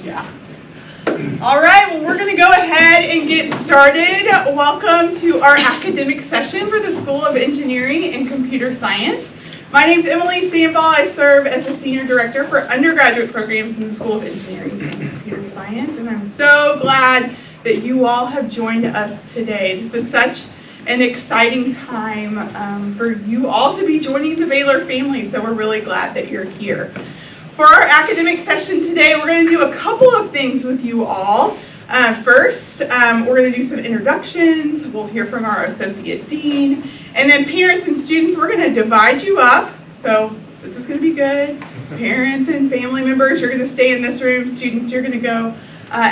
Yeah. All right, well, we're going to go ahead and get started. Welcome to our academic session for the School of Engineering and Computer Science. My name is Emily Sandoval. I serve as the Senior Director for undergraduate programs in the School of Engineering and Computer Science, and I'm so glad that you all have joined us today. This is such an exciting time for you all to be joining the Baylor family, so we're really glad that you're here. For our academic session today, we're going to do a couple of things with you all. First, we're going to do some introductions. We'll hear from our Associate Dean. And then parents and students, we're going to divide you up. So this is going to be good. Parents and family members, you're going to stay in this room. Students, you're going to go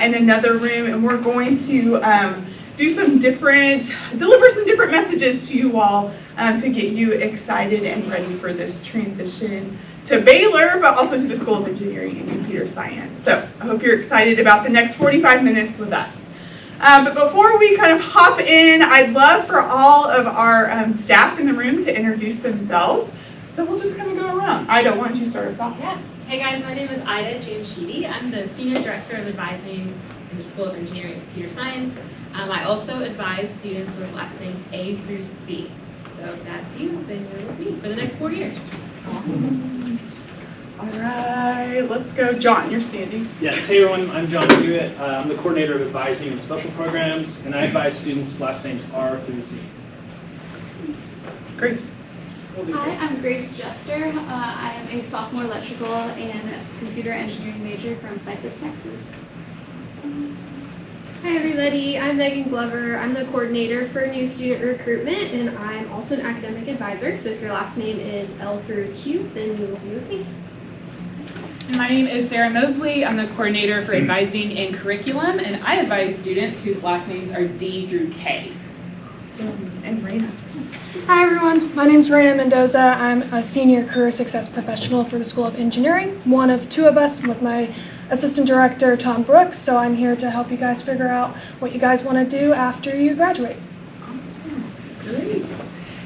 in another room. And we're going to deliver some different messages to you all to get you excited and ready for this transition to Baylor, but also to the School of Engineering and Computer Science. So I hope you're excited about the next 45 minutes with us. But before we kind of hop in, I'd love for all of our staff in the room to introduce themselves. So we'll just kind of go around. Ida, why don't you start us off? Yeah. Hey guys, my name is Ida James Sheedy. I'm the Senior Director of Advising in the School of Engineering and Computer Science. I also advise students with last names A through C. So if that's you, then you're with me for the next 4 years. Awesome. All right, let's go. John, you're standing. Yes, hey everyone, I'm John Hewitt. I'm the coordinator of advising and special programs, and I advise students' last names R through Z. Grace. Hi, I'm Grace Jester. I am a sophomore electrical and computer engineering major from Cypress, Texas. Hi everybody, I'm Megan Glover. I'm the coordinator for new student recruitment, and I'm also an academic advisor. So if your last name is L through Q, then you will be with me. And my name is Sarah Mosley. I'm the coordinator for advising in curriculum, and I advise students whose last names are D through K. And Raina. Hi everyone, my name is Raina Mendoza. I'm a senior career success professional for the School of Engineering, one of two of us with my assistant director, Tom Brooks, so I'm here to help you guys figure out what you guys want to do after you graduate. Awesome, great.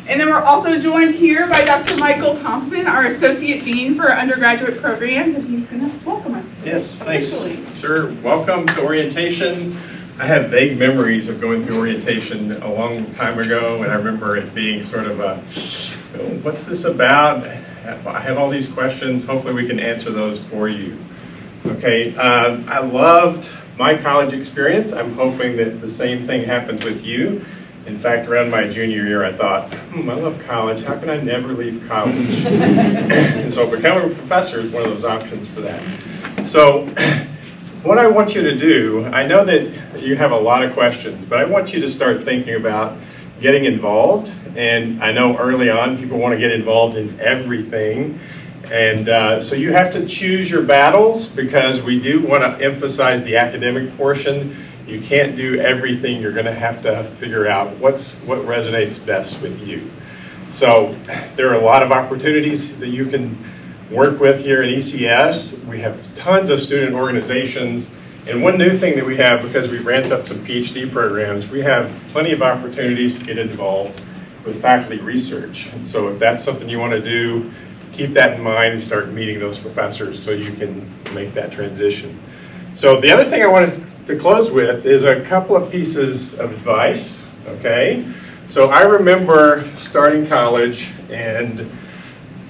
And then we're also joined here by Dr. Michael Thompson, our Associate Dean for Undergraduate Programs, and he's going to welcome us. Yes, thanks. Officially. Sure, welcome to orientation. I have vague memories of going through orientation a long time ago, and I remember it being sort of a, what's this about? I have all these questions. Hopefully we can answer those for you. Okay, I loved my college experience. I'm hoping that the same thing happens with you. In fact, around my junior year, I thought, I love college. How can I never leave college? And so becoming a professor is one of those options for that. So what I want you to do, I know that you have a lot of questions, but I want you to start thinking about getting involved. And I know early on people want to get involved in everything. And so you have to choose your battles, because we do want to emphasize the academic portion. You can't do everything. You're going to have to figure out what resonates best with you. So there are a lot of opportunities that you can work with here at ECS. We have tons of student organizations. And one new thing that we have, because we've ramped up some PhD programs, we have plenty of opportunities to get involved with faculty research. And so if that's something you want to do, keep that in mind and start meeting those professors so you can make that transition. So the other thing I wanted to close with is a couple of pieces of advice, okay? So I remember starting college, and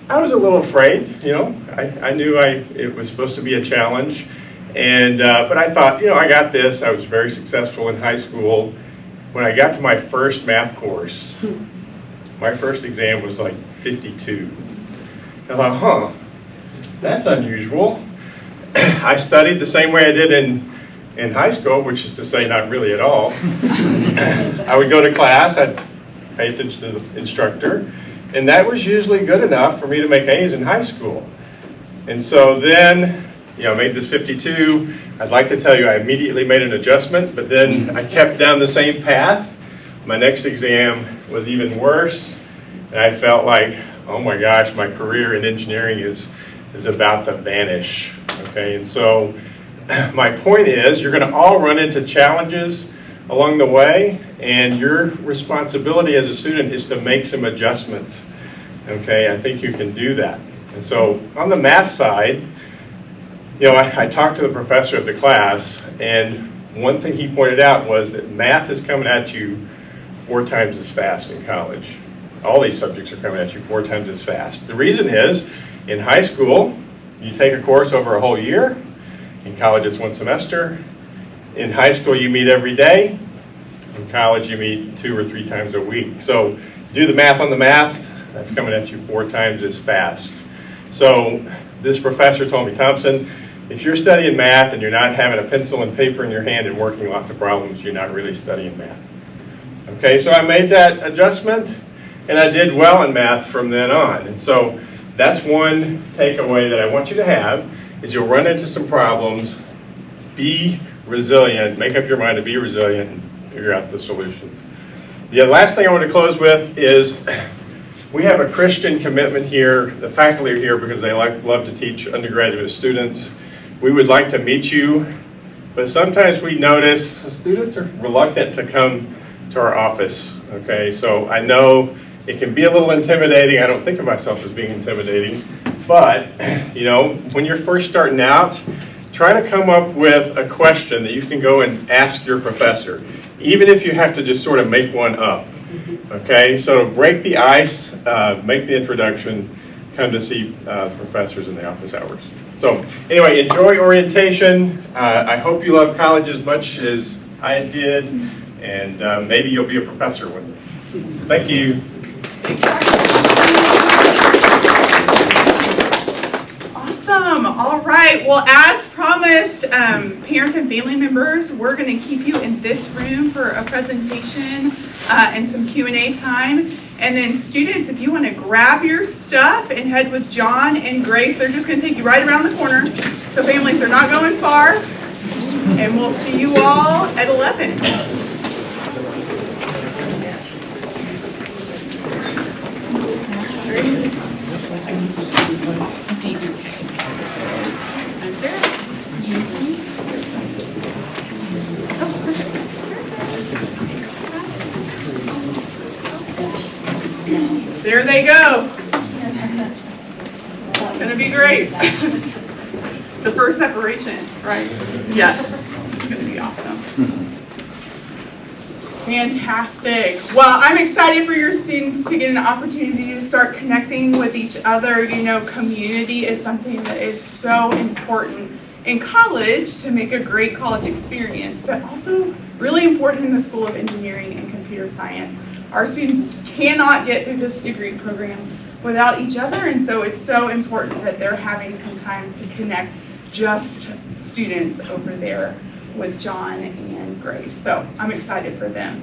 I was a little afraid, I knew it was supposed to be a challenge, and but I thought, I got this. I was very successful in high school. When I got to my first math course, my first exam was like 52. I thought, that's unusual. I studied the same way I did in high school, which is to say not really at all. I would go to class, I'd pay attention to the instructor, and that was usually good enough for me to make A's in high school. And so then, I made this 52. I'd like to tell you I immediately made an adjustment, but then I kept down the same path. My next exam was even worse, and I felt like, oh my gosh, my career in engineering is about to vanish, okay? And so my point is, you're going to all run into challenges along the way, and your responsibility as a student is to make some adjustments, okay? I think you can do that. And so on the math side, I talked to the professor of the class, and one thing he pointed out was that math is coming at you 4 times as fast in college. All these subjects are coming at you 4 times as fast. The reason is, in high school, you take a course over a whole year. In college, it's 1 semester. In high school, you meet every day. In college, you meet 2 or 3 times a week. So do the math on the math, that's coming at you 4 times as fast. So this professor told me, Thompson, if you're studying math and you're not having a pencil and paper in your hand and working lots of problems, you're not really studying math. Okay, so I made that adjustment, and I did well in math from then on. And so that's one takeaway that I want you to have, is you'll run into some problems, be resilient, make up your mind to be resilient, and figure out the solutions. The last thing I want to close with is we have a Christian commitment here. The faculty are here because they love to teach undergraduate students. We would like to meet you, but sometimes we notice students are reluctant to come to our office. Okay, so I know it can be a little intimidating. I don't think of myself as being intimidating, but when you're first starting out, try to come up with a question that you can go and ask your professor, even if you have to just sort of make one up. Okay, so to break the ice, make the introduction, come to see professors in the office hours. So anyway, enjoy orientation. I hope you love college as much as I did, and maybe you'll be a professor one day. Thank you. Awesome. All right. Well, as promised, parents and family members, we're going to keep you in this room for a presentation and some Q&A time. And then students, if you want to grab your stuff and head with John and Grace, they're just going to take you right around the corner. So families, they're not going far. And we'll see you all at 11. There they go. It's going to be great. The first separation, right? Yes. It's going to be awesome. Fantastic. Well, I'm excited for your students to get an opportunity to start connecting with each other. Community is something that is so important in college to make a great college experience, but also really important in the School of Engineering and Computer Science. Our students cannot get through this degree program without each other, and so it's so important that they're having some time to connect just students over there with John and Grace. So I'm excited for them.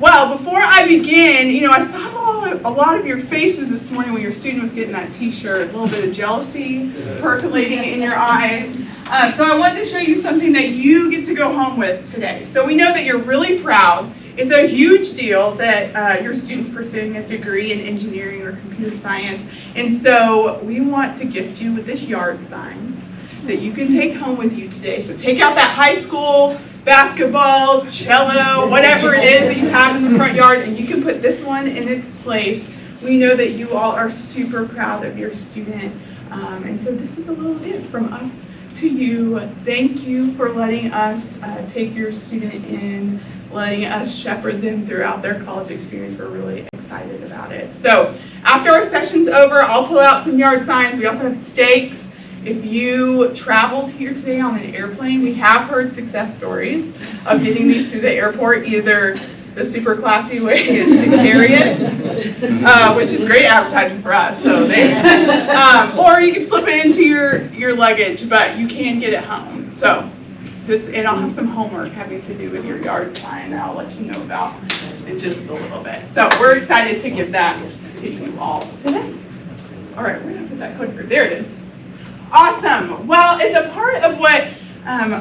Well, before I begin, I saw a lot of your faces this morning when your student was getting that t-shirt, a little bit of jealousy percolating in your eyes. So I wanted to show you something that you get to go home with today. So we know that you're really proud. It's a huge deal that your student's pursuing a degree in engineering or computer science. And so we want to gift you with this yard sign that you can take home with you today. So take out that high school basketball, cello, whatever it is that you have in the front yard, and you can put this one in its place. We know that you all are super proud of your student. And so this is a little gift from us to you. Thank you for letting us take your student in, letting us shepherd them throughout their college experience. We're really excited about it. So after our session's over, I'll pull out some yard signs. We also have stakes. If you traveled here today on an airplane, we have heard success stories of getting these through the airport. Either the super classy way is to carry it, which is great advertising for us. So or you can slip it into your luggage, but you can get it home. So and I'll have some homework having to do with your yard sign that I'll let you know about in just a little bit. So we're excited to give that to you all today. All right, we're going to put that clicker. There it is. Awesome. Well, as a part of what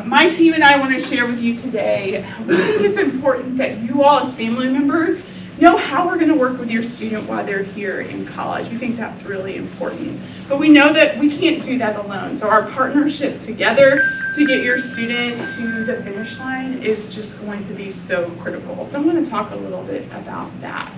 my team and I want to share with you today, we think it's important that you all as family members know how we're going to work with your student while they're here in college. We think that's really important. But we know that we can't do that alone. So our partnership together to get your student to the finish line is just going to be so critical. So I'm going to talk a little bit about that.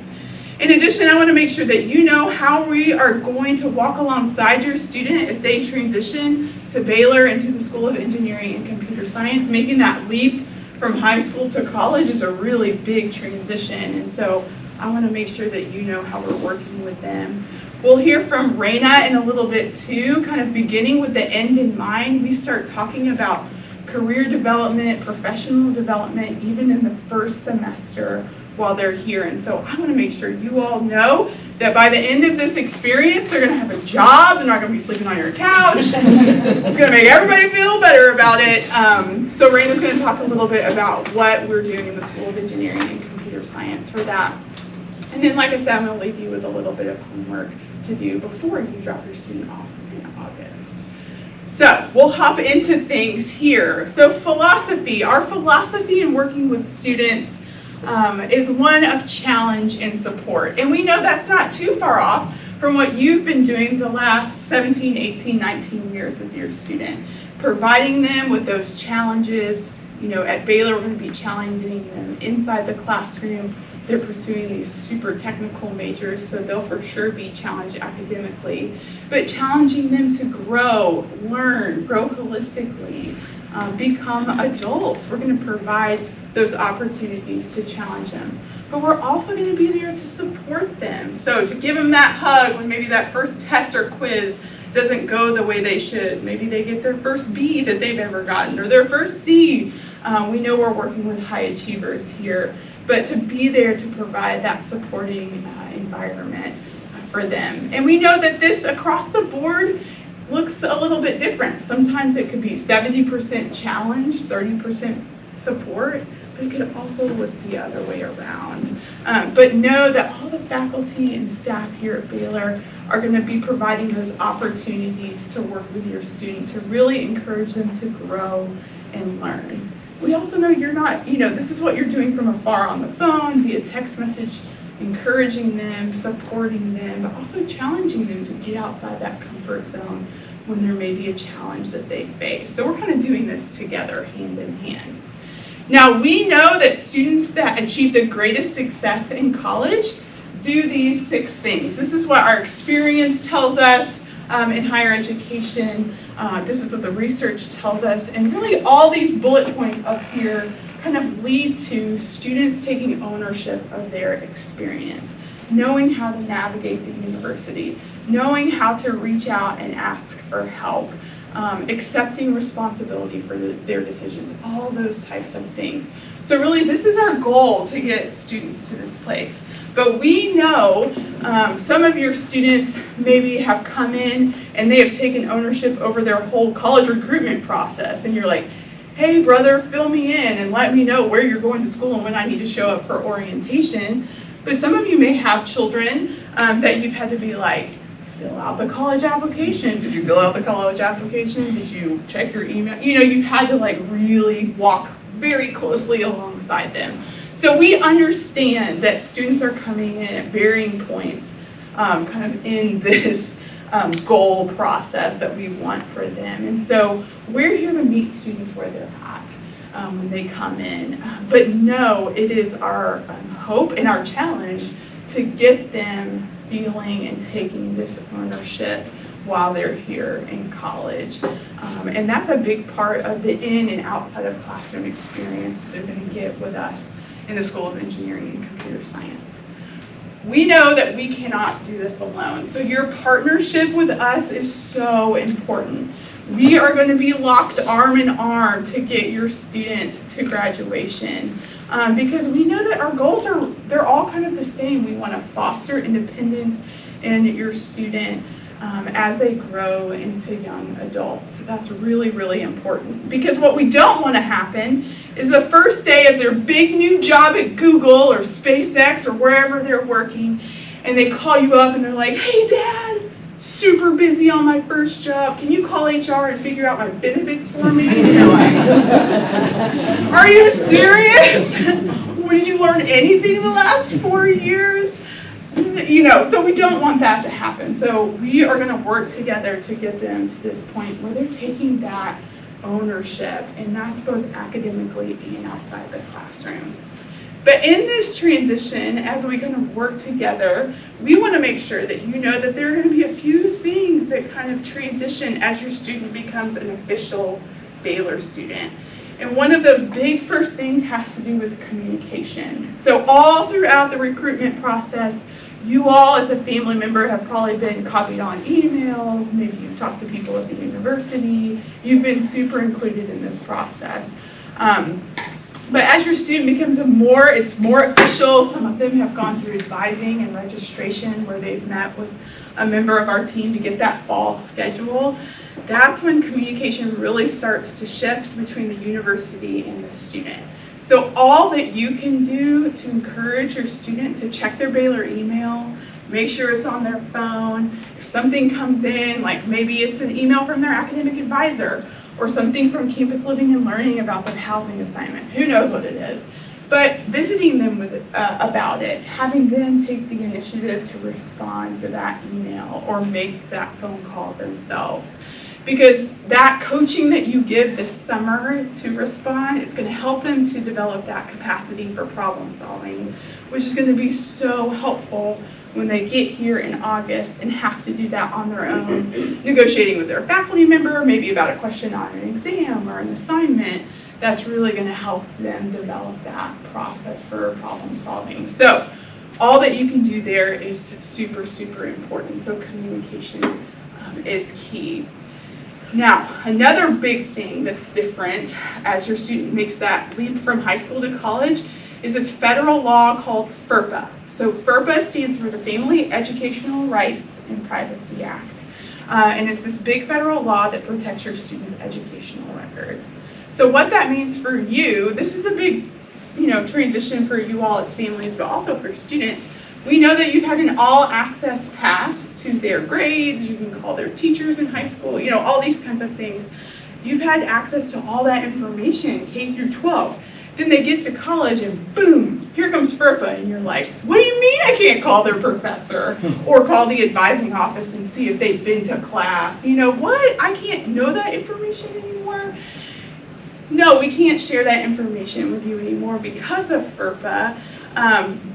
In addition, I want to make sure that you know how we are going to walk alongside your student as they transition to Baylor and to the School of Engineering and Computer Science. Making that leap from high school to college is a really big transition, and so I want to make sure that you know how we're working with them. We'll hear from Raina in a little bit too, kind of beginning with the end in mind. We start talking about career development, professional development, even in the first semester while they're here. And so I want to make sure you all know that by the end of this experience, they're going to have a job. They're not going to be sleeping on your couch. It's going to make everybody feel better about it. So Raina's going to talk a little bit about what we're doing in the School of Engineering and Computer Science for that. And then, like I said, I'm going to leave you with a little bit of homework to do before you drop your student off in August. So we'll hop into things here. So philosophy, our philosophy in working with students is one of challenge and support. And we know that's not too far off from what you've been doing the last 17, 18, 19 years with your student. Providing them with those challenges. You know, at Baylor, we're going to be challenging them inside the classroom. They're pursuing these super technical majors, so they'll for sure be challenged academically, but challenging them to grow, learn, grow holistically, become adults. We're going to provide those opportunities to challenge them, but we're also going to be there to support them. So to give them that hug when maybe that first test or quiz doesn't go the way they should. Maybe they get their first B that they've ever gotten, or their first C. We know we're working with high achievers here, but to be there to provide that supporting environment for them. And we know that this across the board looks a little bit different. Sometimes it could be 70% challenge, 30% support, but it could also look the other way around. But know that all the faculty and staff here at Baylor are going to be providing those opportunities to work with your student to really encourage them to grow and learn. We also know you're not, this is what you're doing from afar on the phone, via text message, encouraging them, supporting them, but also challenging them to get outside that comfort zone when there may be a challenge that they face. So we're kind of doing this together, hand in hand. Now, we know that students that achieve the greatest success in college do these 6 things. This is what our experience tells us in higher education. This is what the research tells us. And really all these bullet points up here kind of lead to students taking ownership of their experience, knowing how to navigate the university, knowing how to reach out and ask for help, accepting responsibility for their decisions, all those types of things. So really this is our goal, to get students to this place. But we know some of your students maybe have come in and they have taken ownership over their whole college recruitment process. And you're like, hey brother, fill me in and let me know where you're going to school and when I need to show up for orientation. But some of you may have children that you've had to be like, fill out the college application. Did you fill out the college application? Did you check your email? You've had to like really walk very closely alongside them. So we understand that students are coming in at varying points kind of in this goal process that we want for them. And so we're here to meet students where they're at when they come in. But no, it is our hope and our challenge to get them feeling and taking this ownership while they're here in college. And that's a big part of the in and outside of classroom experience they're going to get with us in the School of Engineering and Computer Science. We know that we cannot do this alone, so your partnership with us is so important. We are going to be locked arm in arm to get your student to graduation because we know that our goals they're all kind of the same. We want to foster independence in your student as they grow into young adults. So that's really, really important, because what we don't want to happen is the first day of their big new job at Google or SpaceX or wherever they're working, and they call you up and they're like, hey Dad, super busy on my first job. Can you call HR and figure out my benefits for me? And you're like, are you serious? Did you learn anything in the last 4 years? So we don't want that to happen. So we are going to work together to get them to this point where they're taking that ownership, and that's both academically and outside the classroom. But in this transition, as we kind of work together, we want to make sure that you know that there are going to be a few things that kind of transition as your student becomes an official Baylor student. And one of those big first things has to do with communication. So all throughout the recruitment process, you all as a family member have probably been copied on emails, maybe you've talked to people at the university, you've been super included in this process. But as your student becomes it's more official. Some of them have gone through advising and registration where they've met with a member of our team to get that fall schedule. That's when communication really starts to shift between the university and the student. So all that you can do to encourage your student to check their Baylor email, make sure it's on their phone. If something comes in, like maybe it's an email from their academic advisor, or something from Campus Living and Learning about their housing assignment. Who knows what it is? But visiting them with about it, having them take the initiative to respond to that email or make that phone call themselves. Because that coaching that you give this summer to respond, it's going to help them to develop that capacity for problem solving, which is going to be so helpful when they get here in August and have to do that on their own, negotiating with their faculty member, maybe about a question on an exam or an assignment. That's really going to help them develop that process for problem solving. So all that you can do there is super, super important. So communication is key. Now, another big thing that's different as your student makes that leap from high school to college is this federal law called FERPA. So FERPA stands for the Family Educational Rights and Privacy Act. And it's this big federal law that protects your student's educational record. So what that means for you, this is a big transition for you all as families, but also for students. We know that you've had an all-access pass to their grades. You can call their teachers in high school, all these kinds of things. You've had access to all that information, K through 12. Then they get to college and boom, here comes FERPA, and you're like, what do you mean I can't call their professor or call the advising office and see if they've been to class? You know what? I can't know that information anymore. No, we can't share that information with you anymore because of FERPA,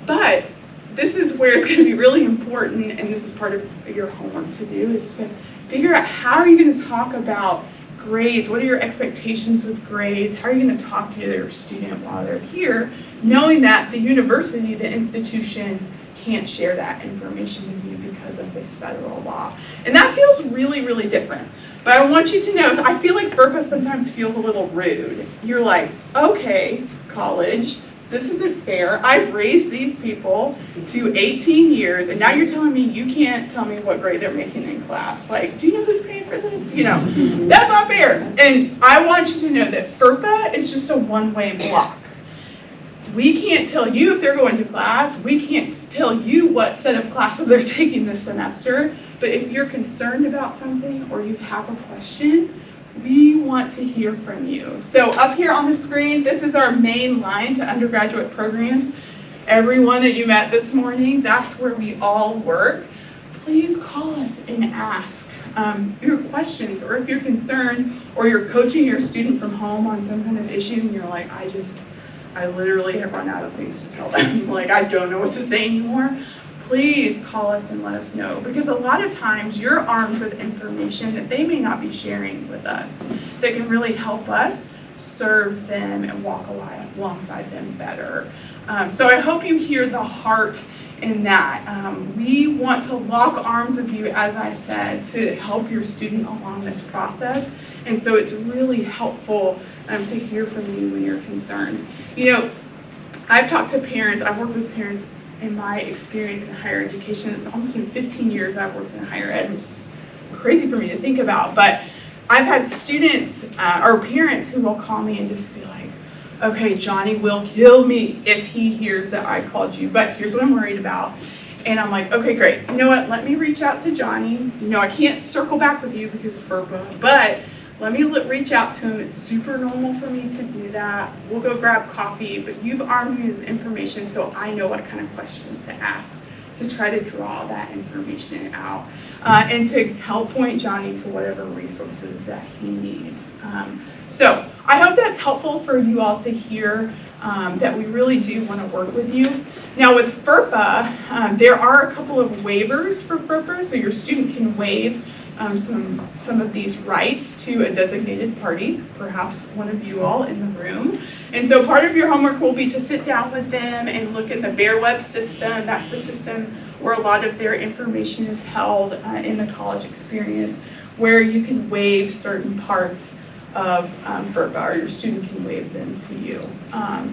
but this is where it's going to be really important, and this is part of your homework to do, is to figure out how are you going to talk about grades, what are your expectations with grades, how are you going to talk to their student while they're here, knowing that the university, the institution, can't share that information with you because of this federal law. And that feels really, really different. But I want you to know, I feel like FERPA sometimes feels a little rude. You're like, okay, college, this isn't fair. I've raised these people to 18 years, and now you're telling me you can't tell me what grade they're making in class. Like, do you know who's paying for this? That's not fair. And I want you to know that FERPA is just a one-way block. We can't tell you if they're going to class. We can't tell you what set of classes they're taking this semester. But if you're concerned about something or you have a question, we want to hear from you. So up here on the screen, this is our main line to undergraduate programs. Everyone that you met this morning, that's where we all work. Please call us and ask your questions, or if you're concerned or you're coaching your student from home on some kind of issue and you're like, I literally have run out of things to tell them. Like, I don't know what to say anymore. Please call us and let us know, because a lot of times you're armed with information that they may not be sharing with us that can really help us serve them and walk alongside them better. So I hope you hear the heart in that. We want to lock arms with you, as I said, to help your student along this process. And so it's really helpful to hear from you when you're concerned. I've talked to parents, I've worked with parents in my experience in higher education. It's almost been 15 years I've worked in higher ed, which is crazy for me to think about. But I've had students or parents who will call me and just be like, okay, Johnny will kill me if he hears that I called you, but here's what I'm worried about. And I'm like, okay, great. You know what? Let me reach out to Johnny. I can't circle back with you because of FERPA, but let me reach out to him. It's super normal for me to do that. We'll go grab coffee, but you've armed me with information so I know what kind of questions to ask to try to draw that information out. and to help point Johnny to whatever resources that he needs. So I hope that's helpful for you all to hear that we really do want to work with you. Now with FERPA, there are a couple of waivers for FERPA, so your student can waive some of these rights to a designated party, perhaps one of you all in the room. And so part of your homework will be to sit down with them and look at the Bear Web system. That's the system where a lot of their information is held in the college experience, where you can waive certain parts of FERPA, or your student can waive them to you.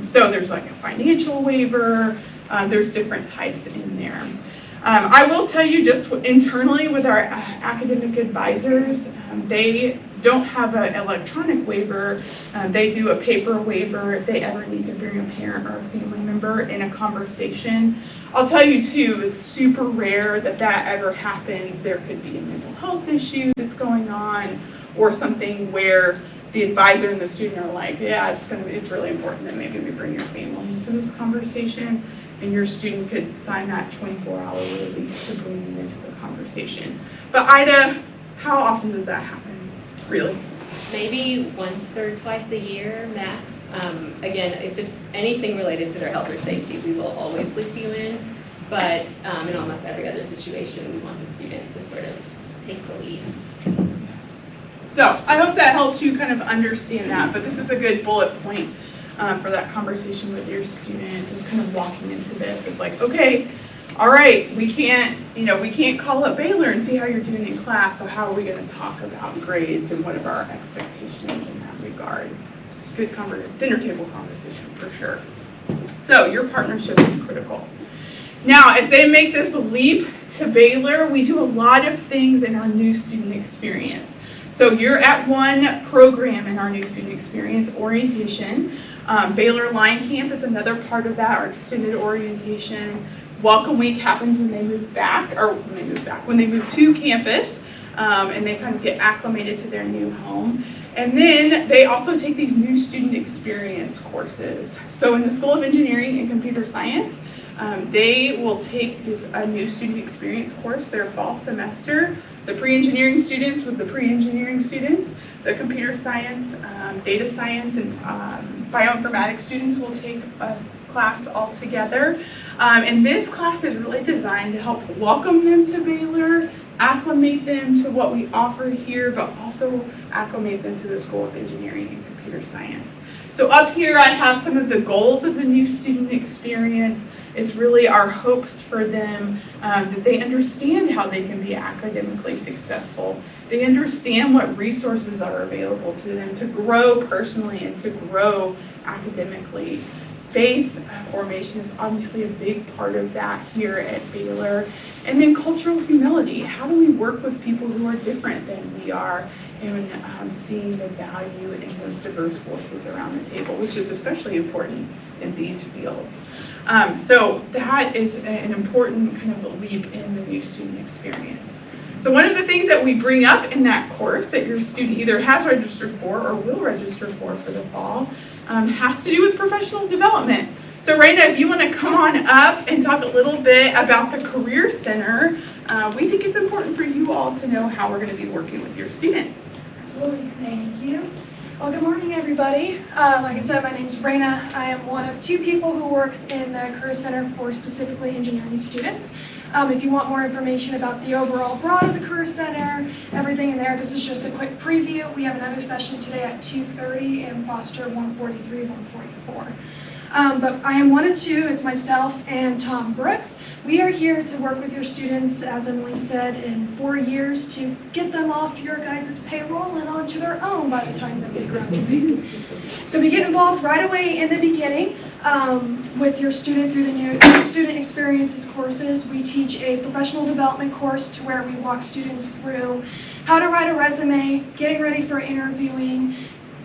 So there's like a financial waiver, there's different types in there. I will tell you just internally with our academic advisors, they don't have an electronic waiver, they do a paper waiver if they ever need to bring a parent or a family member in a conversation. I'll tell you too, it's super rare that that ever happens. There could be a mental health issue that's going on, or something where the advisor and the student are like, yeah, it's really important that maybe we bring your family into this conversation, and your student could sign that 24-hour release to bring them into the conversation. But Ida, how often does that happen, really? Maybe once or twice a year, max. Again, if it's anything related to their health or safety, we will always loop you in. But in almost every other situation, we want the student to sort of take the lead. So I hope that helps you kind of understand that, but this is a good bullet point for that conversation with your student, just kind of walking into this. It's like, okay, all right, we can't call up Baylor and see how you're doing in class, so how are we going to talk about grades and what are our expectations in that regard? It's a good dinner table conversation for sure. So your partnership is critical. Now, as they make this leap to Baylor, we do a lot of things in our new student experience. So you're at one program in our new student experience, orientation. Baylor Line Camp is another part of that, our extended orientation. Welcome Week happens when they move back, when they move to campus, and they kind of get acclimated to their new home. And then they also take these new student experience courses. So in the School of Engineering and Computer Science, they will take a new student experience course their fall semester. The pre-engineering students with the pre-engineering students, the computer science, data science, and bioinformatics students will take a class all together. And this class is really designed to help welcome them to Baylor, acclimate them to what we offer here, but also acclimate them to the School of Engineering and Computer Science. So up here I have some of the goals of the new student experience. It's really our hopes for them that they understand how they can be academically successful. They understand what resources are available to them to grow personally and to grow academically. Faith formation is obviously a big part of that here at Baylor. And then cultural humility. How do we work with people who are different than we are, and seeing the value in those diverse voices around the table, which is especially important in these fields. So that is an important kind of a leap in the new student experience. So one of the things that we bring up in that course that your student either has registered for or will register for the fall has to do with professional development. So Raina, if you want to come on up and talk a little bit about the Career Center, we think it's important for you all to know how we're going to be working with your student. Absolutely, thank you. Well, good morning, everybody. Like I said, my name's Raina. I am one of two people who works in the Career Center for specifically engineering students. If you want more information about the overall broad of the Career Center, everything in there, this is just a quick preview. We have another session today at 2:30 in Foster 143, 144. But I am one of two. It's myself and Tom Brooks. We are here to work with your students, as Emily said, in 4 years to get them off your guys' payroll and onto their own by the time that they graduate. So we get involved right away in the beginning with your student through the new student experiences courses. We teach a professional development course to where we walk students through how to write a resume, getting ready for interviewing,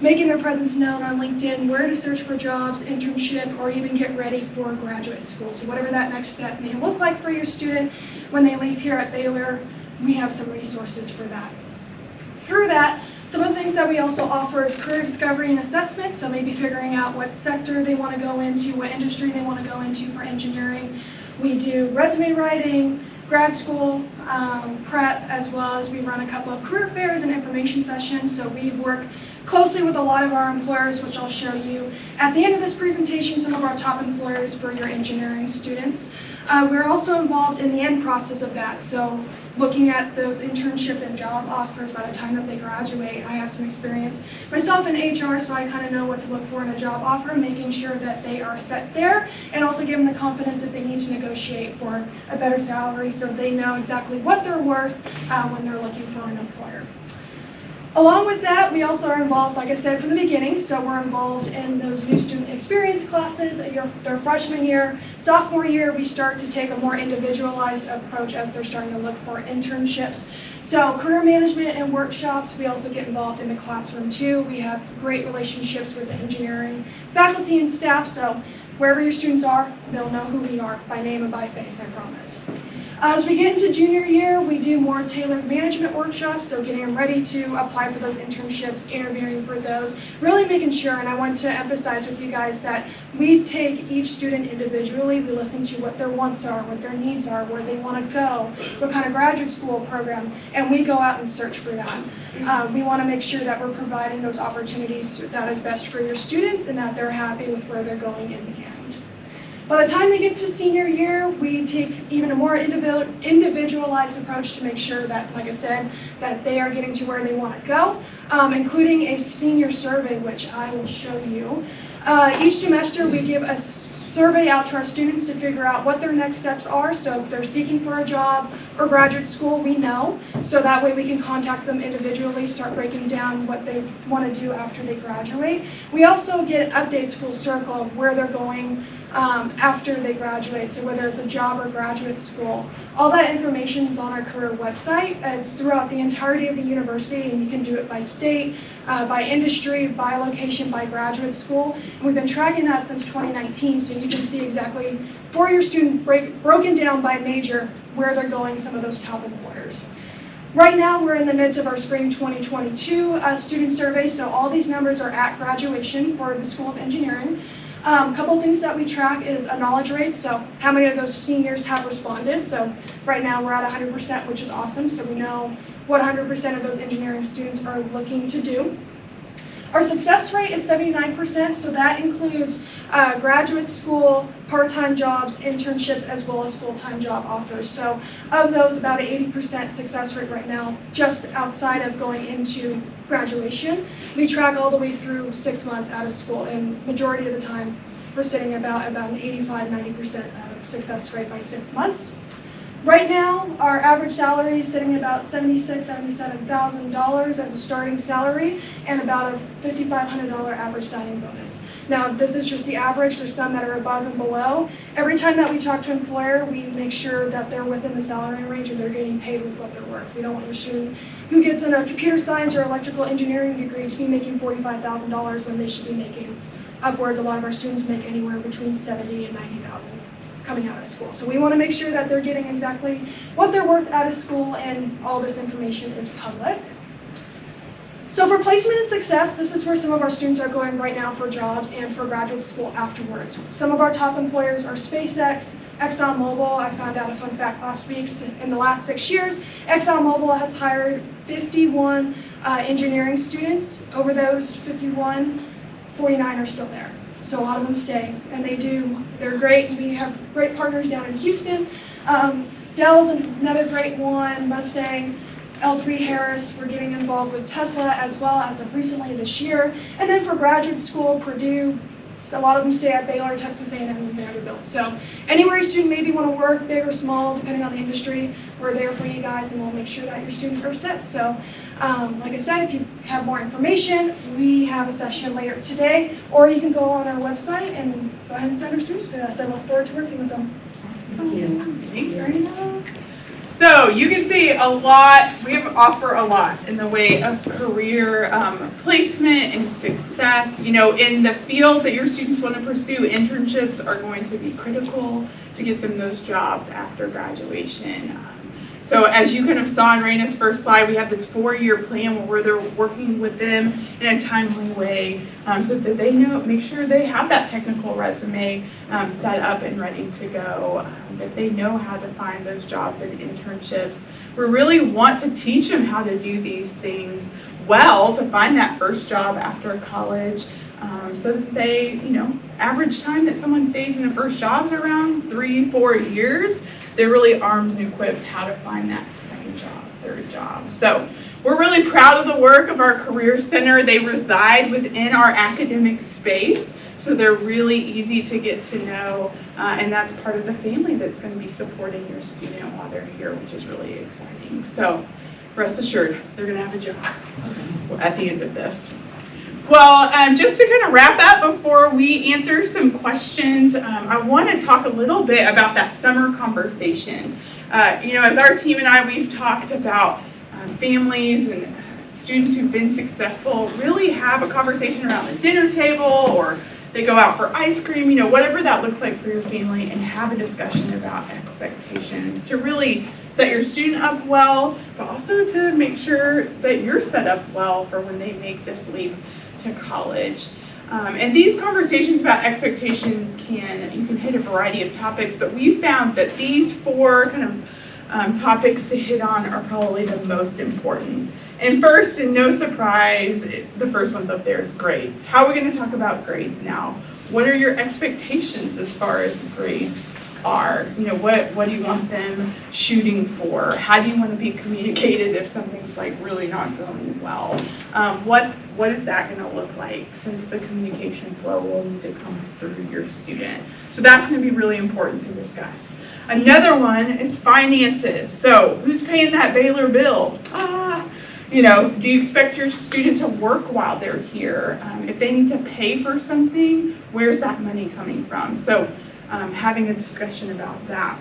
making their presence known on LinkedIn, where to search for jobs, internship, or even get ready for graduate school. So whatever that next step may look like for your student when they leave here at Baylor, we have some resources for that. Through that, some of the things that we also offer is career discovery and assessment, so maybe figuring out what sector they want to go into, what industry they want to go into for engineering. We do resume writing, grad school prep, as well as we run a couple of career fairs and information sessions. So we work closely with a lot of our employers, which I'll show you at the end of this presentation, some of our top employers for your engineering students. We're also involved in the end process of that. So looking at those internship and job offers by the time that they graduate. I have some experience myself in HR, so I kind of know what to look for in a job offer, making sure that they are set there, and also give them the confidence if they need to negotiate for a better salary so they know exactly what they're worth when they're looking for an employer. Along with that, we also are involved, like I said, from the beginning. So we're involved in those new student experience classes. Their freshman year, sophomore year, we start to take a more individualized approach as they're starting to look for internships. So career management and workshops, we also get involved in the classroom too. We have great relationships with the engineering faculty and staff. So wherever your students are, they'll know who we are by name and by face, I promise. As we get into junior year, we do more tailored management workshops, so getting them ready to apply for those internships, interviewing for those, really making sure, and I want to emphasize with you guys that we take each student individually. We listen to what their wants are, what their needs are, where they want to go, what kind of graduate school program, and we go out and search for that. We want to make sure that we're providing those opportunities that is best for your students and that they're happy with where they're going in the end. By the time they get to senior year, we take even a more individualized approach to make sure that, like I said, that they are getting to where they want to go, including a senior survey, which I will show you. Each semester, we give a survey out to our students to figure out what their next steps are. So if they're seeking for a job or graduate school, we know. So that way we can contact them individually, start breaking down what they want to do after they graduate. We also get updates full circle of where they're going after they graduate, so whether it's a job or graduate school. All that information is on our career website. It's throughout the entirety of the university, and you can do it by state, by industry, by location, by graduate school. And we've been tracking that since 2019, so you can see exactly for your student broken down by major where they're going, some of those top employers. Right now, we're in the midst of our spring 2022 student survey, so all these numbers are at graduation for the School of Engineering. A couple things that we track is a knowledge rate, so how many of those seniors have responded. So right now we're at 100%, which is awesome, so we know what 100% of those engineering students are looking to do. Our success rate is 79%, so that includes graduate school, part-time jobs, internships, as well as full-time job offers. So of those, about an 80% success rate right now, just outside of going into graduation. We track all the way through 6 months out of school, and majority of the time, we're sitting about an 85-90% success rate by 6 months. Right now, our average salary is sitting at about $76,000, $77,000 as a starting salary, and about a $5,500 average signing bonus. Now, this is just the average. There's some that are above and below. Every time that we talk to an employer, we make sure that they're within the salary range and they're getting paid with what they're worth. We don't want your student who gets in a computer science or electrical engineering degree to be making $45,000 when they should be making upwards. A lot of our students make anywhere between $70,000 and $90,000. Coming out of school. So we want to make sure that they're getting exactly what they're worth out of school, and all this information is public. So for placement and success, this is where some of our students are going right now for jobs and for graduate school afterwards. Some of our top employers are SpaceX, ExxonMobil. I found out a fun fact last week. In the last 6 years, ExxonMobil has hired 51 engineering students. Over those 51, 49 are still there. So a lot of them stay, and they're great. We have great partners down in Houston. Dell's another great one, Mustang, L3 Harris. We're getting involved with Tesla as well as of recently this year. And then for graduate school, Purdue, a lot of them stay at Baylor, Texas A&M, and Vanderbilt. So anywhere your student maybe want to work, big or small, depending on the industry, we're there for you guys, and we'll make sure that your students are set. So like I said, if you have more information, we have a session later today, or you can go on our website and go ahead and send our students to us. I look forward to working with them. Thank you. Thanks, Marina. So you can see a lot, we offer a lot in the way of career placement and success. You know, in the fields that your students want to pursue, internships are going to be critical to get them those jobs after graduation. So as you kind of saw in Raina's first slide, we have this 4-year plan where they're working with them in a timely way so that they know, make sure they have that technical resume set up and ready to go, that they know how to find those jobs and internships. We really want to teach them how to do these things well to find that first job after college, so that they, average time that someone stays in the first job is around 3-4 years. They're really armed and equipped how to find that second job, third job. So we're really proud of the work of our Career Center. They reside within our academic space, so they're really easy to get to know, and that's part of the family that's going to be supporting your student while they're here, which is really exciting. So rest assured, they're going to have a job at the end of this. Well, just to kind of wrap up before we answer some questions, I want to talk a little bit about that summer conversation. As our team and I, we've talked about families and students who've been successful really have a conversation around the dinner table, or they go out for ice cream, whatever that looks like for your family, and have a discussion about expectations to really set your student up well, but also to make sure that you're set up well for when they make this leap to college. And these conversations about expectations you can hit a variety of topics, but we found that these 4 kind of topics to hit on are probably the most important. And first, and no surprise, the first one's up there is grades. How are we going to talk about grades now? What are your expectations as far as grades are? What do you want them shooting for? How do you want to be communicated if something's like really not going well? What is that going to look like, since the communication flow will need to come through your student? So that's going to be really important to discuss. Another one is finances. So who's paying that Baylor bill? Do you expect your student to work while they're here? If they need to pay for something, where's that money coming from? So having a discussion about that.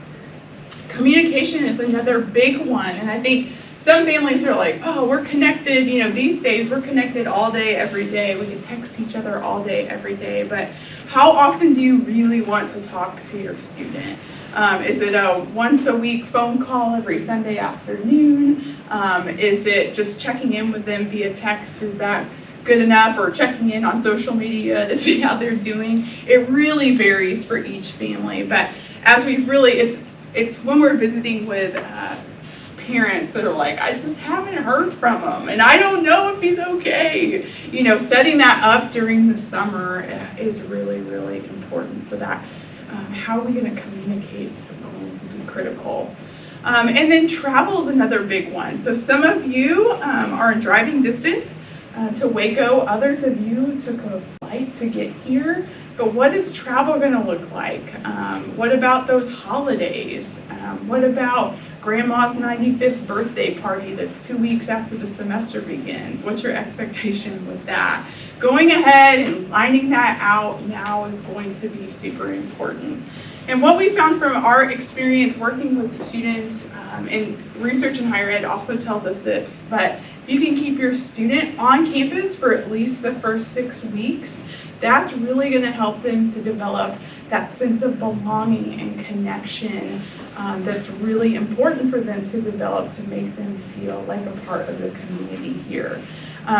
Communication is another big one, and I think some families are like, oh, we're connected, these days we're connected all day, every day. We can text each other all day, every day, but how often do you really want to talk to your student? Is it a once a week phone call every Sunday afternoon? Is it just checking in with them via text? Is that good enough? Or checking in on social media to see how they're doing? It really varies for each family, but as we've really, it's when we're visiting with parents that are like, I just haven't heard from him and I don't know if he's okay. Setting that up during the summer is really, really important, so that how are we going to communicate is going to be critical. And then travel is another big one. So some of you are in driving distance to Waco. Others of you took a flight to get here. But what is travel going to look like? What about those holidays? What about grandma's 95th birthday party that's 2 weeks after the semester begins? What's your expectation with that? Going ahead and lining that out now is going to be super important. And what we found from our experience working with students, and research in higher ed also tells us this, but you can keep your student on campus for at least the first 6 weeks. That's really going to help them to develop that sense of belonging and connection that's really important for them to develop to make them feel like a part of the community here.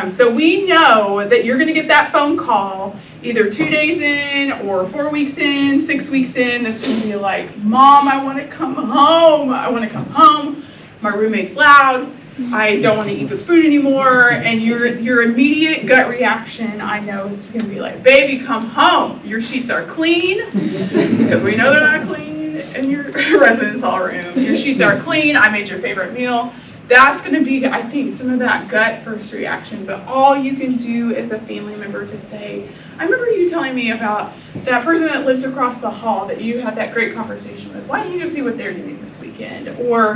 So we know that you're going to get that phone call either 2 days in or 4 weeks in, 6 weeks in. That's going to be like, Mom, I want to come home. I want to come home. My roommate's loud. I don't want to eat this food anymore. And your immediate gut reaction, I know, is going to be like, baby, come home. Your sheets are clean, because we know they're not clean in your residence hall room. Your sheets are clean. I made your favorite meal. That's going to be, I think, some of that gut first reaction. But all you can do as a family member to say, I remember you telling me about that person that lives across the hall that you had that great conversation with. Why don't you go see what they're doing this weekend? Or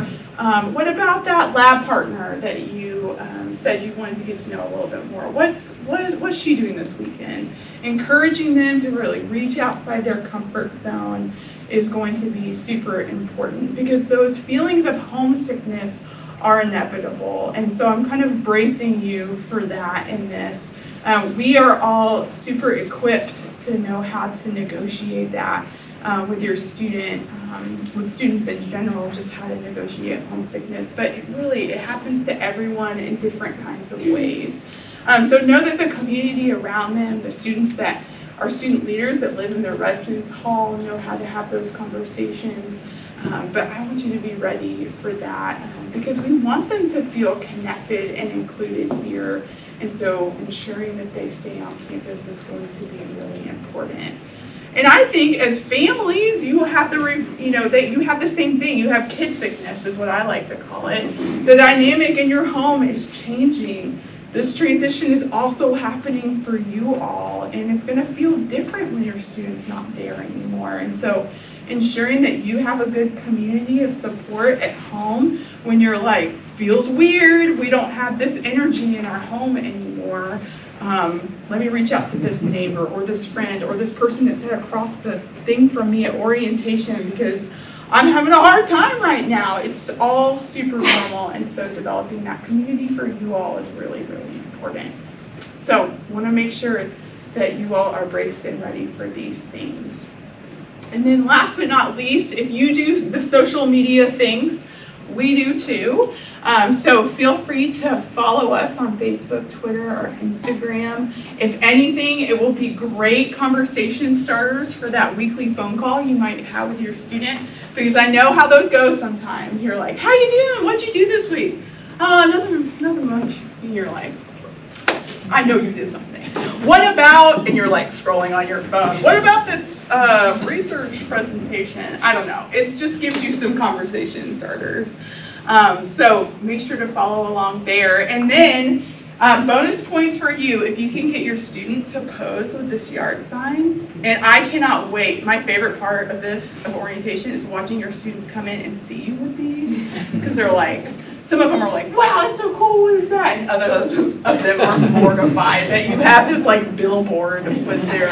what about that lab partner that you said you wanted to get to know a little bit more? What's she doing this weekend? Encouraging them to really reach outside their comfort zone is going to be super important, because those feelings of homesickness are inevitable. And so I'm kind of bracing you for that in this. We are all super equipped to know how to negotiate that with your student, with students in general, just how to negotiate homesickness. But it happens to everyone in different kinds of ways. So know that the community around them, the students that are student leaders that live in their residence hall, know how to have those conversations. But I want you to be ready for that because we want them to feel connected and included here. And so ensuring that they stay on campus is going to be really important. And I think as families, you have that you have the same thing. You have kid sickness is what I like to call it. The dynamic in your home is changing. This transition is also happening for you all, and it's going to feel different when your student's not there anymore. And so ensuring that you have a good community of support at home when you're like, feels weird, we don't have this energy in our home anymore. Let me reach out to this neighbor or this friend or this person that sat across the thing from me at orientation because I'm having a hard time right now. It's all super normal, and so developing that community for you all is really, really important. So want to make sure that you all are braced and ready for these things. And then last but not least, if you do the social media things, we do too. So feel free to follow us on Facebook, Twitter, or Instagram. If anything, it will be great conversation starters for that weekly phone call you might have with your student, because I know how those go sometimes. You're like, how you doing? What'd you do this week? Oh, nothing much. And you're like, I know you did something. What about, and you're like scrolling on your phone, what about this research presentation? I don't know. It just gives you some conversation starters. So make sure to follow along there. And then bonus points for you if you can get your student to pose with this yard sign. And I cannot wait. My favorite part of orientation is watching your students come in and see you with these, because they're like, some of them are like, wow, that's so cool, what is that? And others of them are mortified that you have this like billboard with their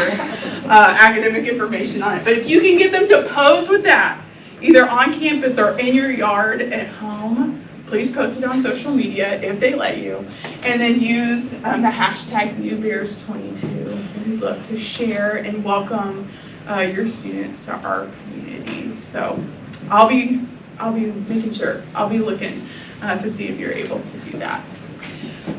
academic information on it. But if you can get them to pose with that, either on campus or in your yard at home, please post it on social media if they let you. And then use the hashtag NewBears22. And we love to share and welcome your students to our community. So I'll be making sure, I'll be looking to see if you're able to do that.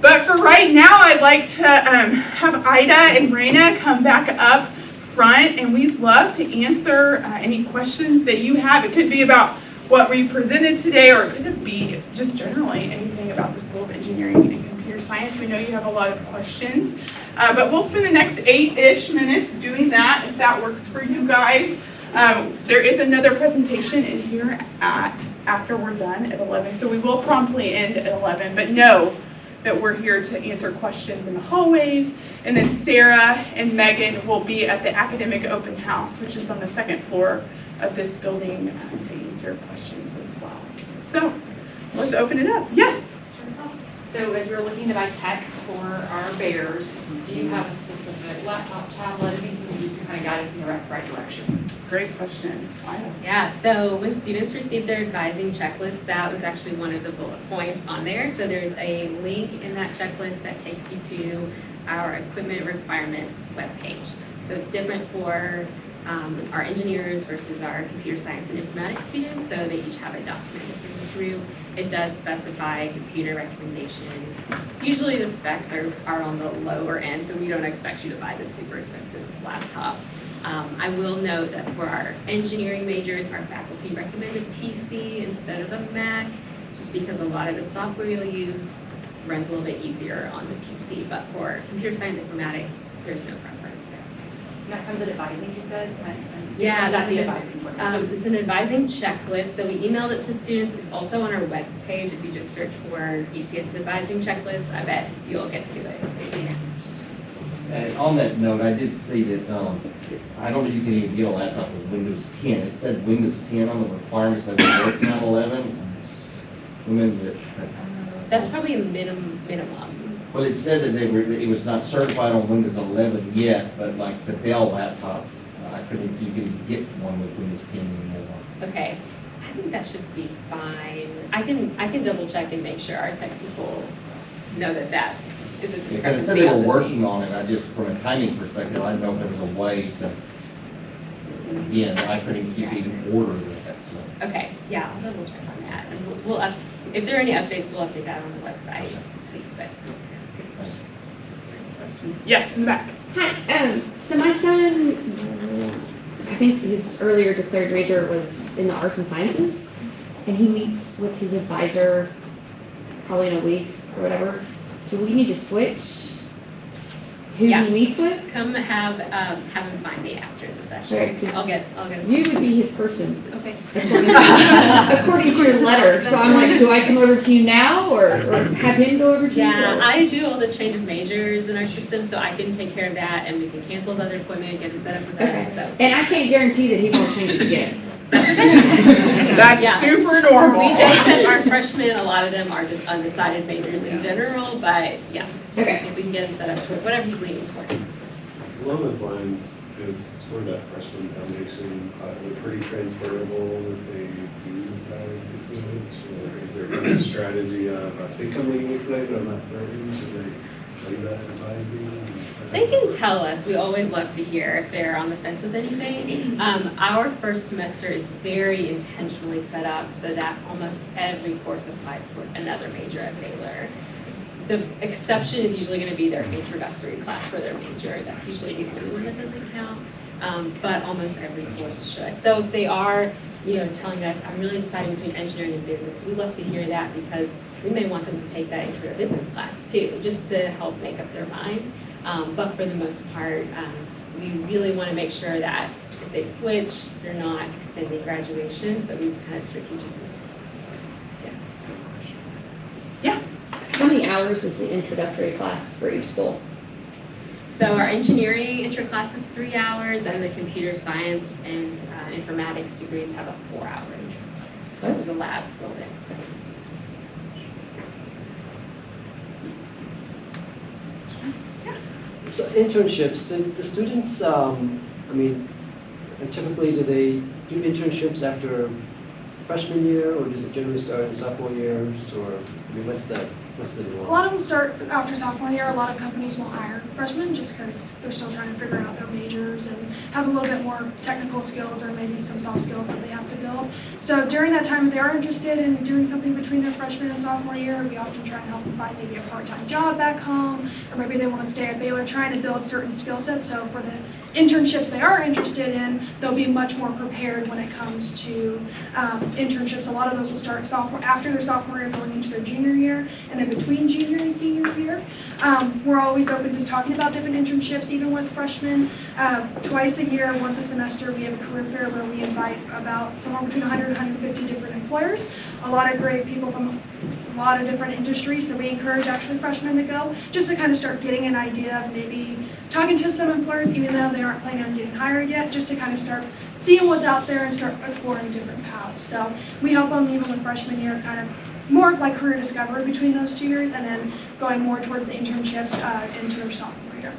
But for right now, I'd like to have Ida and Raina come back up front, and we'd love to answer any questions that you have. It could be about what we presented today, or it could be just generally anything about the School of Engineering and Computer Science. We know you have a lot of questions, but we'll spend the next 8-ish minutes doing that, if that works for you guys. There is another presentation in here after we're done at 11, so we will promptly end at 11, but know that we're here to answer questions in the hallways. And then Sarah and Megan will be at the academic open house, which is on the second floor of this building, to answer questions as well. So let's open it up. Yes? So as we're looking to buy tech for our bears, do you have a specific laptop, tablet, anything you can kind of guide us in the right direction? Great question. Yeah, so when students receive their advising checklist, that was actually one of the bullet points on there. So there's a link in that checklist that takes you to our equipment requirements webpage. So it's different for our engineers versus our computer science and informatics students, so they each have a document that they go through. It does specify computer recommendations. Usually the specs are on the lower end, so we don't expect you to buy this super expensive laptop. I will note that for our engineering majors, our faculty recommended PC instead of a Mac, just because a lot of the software you'll use runs a little bit easier on the PC. But for computer science and informatics, there's no preference there. And that comes at advising, you said? Yeah, Is that the advising part? It's an advising checklist, so we emailed it to students. It's also on our web page. If you just search for ECS advising checklist, I bet you'll get to it. And on that note, I did see that, I don't know if you can even get a laptop with Windows 10. It said Windows 10 on the requirements that was working on 11. That's probably a minimum. Well, it said that it was not certified on Windows 11 yet, but like the Dell laptops, I couldn't see you could get one with Windows 10 anymore. Okay, I think that should be fine. I can double check and make sure our tech people know that is a discrepancy. Because it said they were working on it. I just, from a timing perspective, I didn't know if there was a way to. again, I couldn't see if you can order that, so. Okay, yeah, I'll double check on that. And if there are any updates, we'll update that on the website this week, but. Yes, in the back. Hi. So my son, I think his earlier declared major was in the arts and sciences, and he meets with his advisor probably in a week or whatever. Do we need to switch who Yeah. he meets with? Come have him find me after the session. Okay, 'cause I'll get. You would be his person, Okay. according to your letter. So I'm like, do I come over to you now, or have him go over to you? Yeah, or- I do all the change of majors in our system, so I can take care of that, and we can cancel his other appointment, get him set up with Okay. us. So And I can't guarantee that he won't change it again. That's Yeah. super normal. we joke that our freshmen, a lot of them are just undecided majors in general, but yeah, Okay. if we can get him set up with whatever he's leaning toward. Along those lines, is sort of that freshman foundation pretty transferable if they do decide to switch? Or is there kind of a strategy of, I think I'm leaning this way, but I'm not certain, should they play that advising? They can tell us. We always love to hear if they're on the fence with anything. Our first semester is very intentionally set up so that almost every course applies for another major at Baylor. The exception is usually going to be their introductory class for their major. That's usually the only one that doesn't count. But almost every course should. So if they are, telling us, I'm really deciding between engineering and business, we love to hear that because we may want them to take that intro to business class too, just to help make up their mind. But for the most part, we really want to make sure that if they switch, they're not extending graduation. So we kind of strategically. Yeah. How many hours is the introductory class for each school? So our engineering intro class is 3 hours, and the computer science and informatics degrees have a 4-hour intro class. This is a lab rolled in. So internships, the students, typically do they do internships after freshman year, or does it generally start in sophomore years, or what's the A lot of them start after sophomore year. A lot of companies won't hire freshmen just because they're still trying to figure out their majors and have a little bit more technical skills or maybe some soft skills that they have to build. So during that time, if they are interested in doing something between their freshman and sophomore year, we often try and help them find maybe a part-time job back home, or maybe they want to stay at Baylor trying to build certain skill sets. So for the internships they are interested in, they'll be much more prepared when it comes to internships. A lot of those will start after their sophomore year going into their junior year, and then between junior and senior year. We're always open to talking about different internships, even with freshmen. Twice a year, once a semester, we have a career fair where we invite about somewhere between 100 and 150 different employers. A lot of great people from a lot of different industries, so we encourage actually freshmen to go, just to kind of start getting an idea of maybe talking to some employers, even though they aren't planning on getting hired yet, just to kind of start seeing what's out there and start exploring different paths. So we help them even with freshman year, kind of more of like career discovery between those 2 years, and then going more towards the internships into their sophomore year.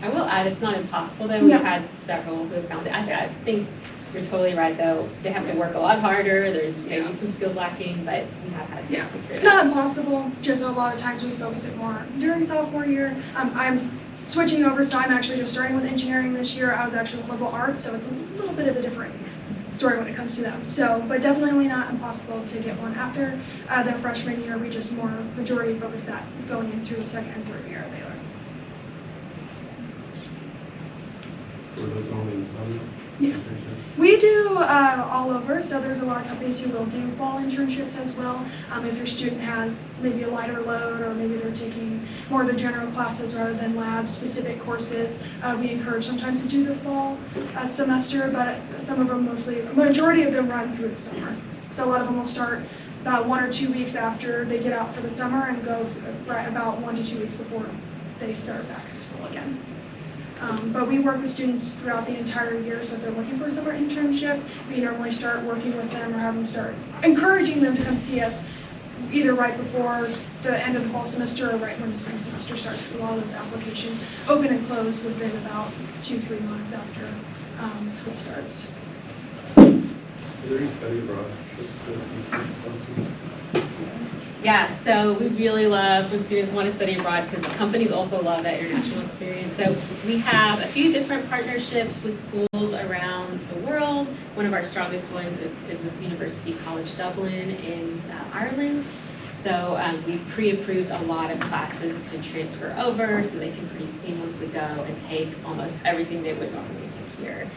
I will add, it's not impossible though. We've Yeah. had several who have found it. I think you're totally right though. They have to work a lot harder. There's maybe some skills lacking, but we have had some secure. It's not impossible, just a lot of times we focus it more during sophomore year. I'm switching over, so I'm actually just starting with engineering this year. I was actually with liberal arts, so it's a little bit of a different story when it comes to them. So, but definitely not impossible to get one after their freshman year. We just more majority focus that going into the second and third year at Baylor. So are those only in the summer? Yeah. We do all over, so there's a lot of companies who will do fall internships as well. If your student has maybe a lighter load, or maybe they're taking more of the general classes rather than lab-specific courses, we encourage sometimes to do the fall semester, but some of them majority of them run through the summer. So a lot of them will start about 1 or 2 weeks after they get out for the summer and go about 1 to 2 weeks before they start back in school again. But we work with students throughout the entire year, so if they're looking for a summer internship, we normally start working with them or have them start encouraging them to come see us either right before the end of the fall semester or right when the spring semester starts, because a lot of those applications open and close within about 2-3 months after school starts. Are there any study abroad trips that you think Yeah, so we really love when students want to study abroad because companies also love that international experience. So we have a few different partnerships with schools around the world. One of our strongest ones is with University College Dublin in Ireland. So we pre-approved a lot of classes to transfer over so they can pretty seamlessly go and take almost everything they would normally take here.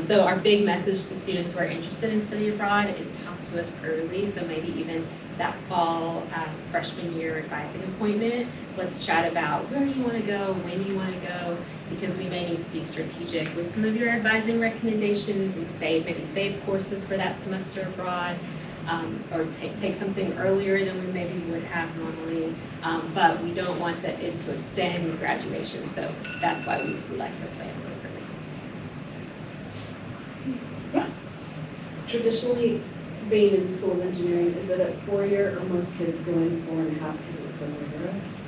So our big message to students who are interested in study abroad is talk to us early, so maybe even that fall freshman year advising appointment. Let's chat about where you want to go, when you want to go, because we may need to be strategic with some of your advising recommendations and maybe save courses for that semester abroad. Or take something earlier than we maybe would have normally, but we don't want it to extend graduation, so that's why we like to plan really early. Yeah. Traditionally, being in the School of Engineering, is it a 4-year, or most kids go in 4.5 because it's so rigorous?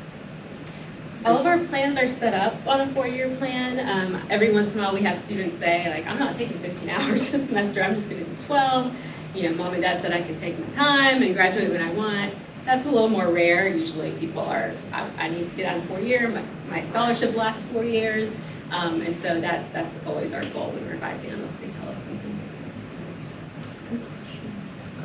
All of our plans are set up on a 4-year plan. Every once in a while we have students say, like, I'm not taking 15 hours this semester, I'm just going to do 12. You know, mom and dad said I can take my time and graduate when I want. That's a little more rare. Usually people are, I need to get out in 4 years, my scholarship lasts 4 years. And so that's always our goal when we're advising unless they tell us something.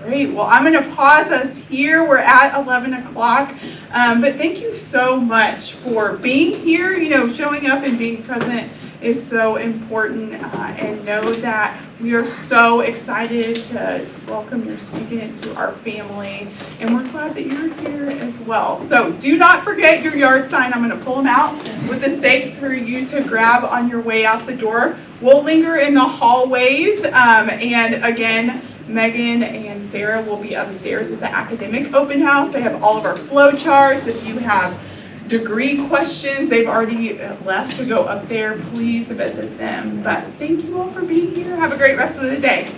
Great. Well, I'm going to pause us here. We're at 11 o'clock. But thank you so much for being here. You know, showing up and being present is so important. And know that we are so excited to welcome your student to our family. And we're glad that you're here as well. So do not forget your yard sign. I'm going to pull them out with the stakes for you to grab on your way out the door. We'll linger in the hallways. And again, Megan and Sarah will be upstairs at the academic open house. They have all of our flow charts. If you have degree questions, they've already left to go up there. Please visit them. But thank you all for being here. Have a great rest of the day.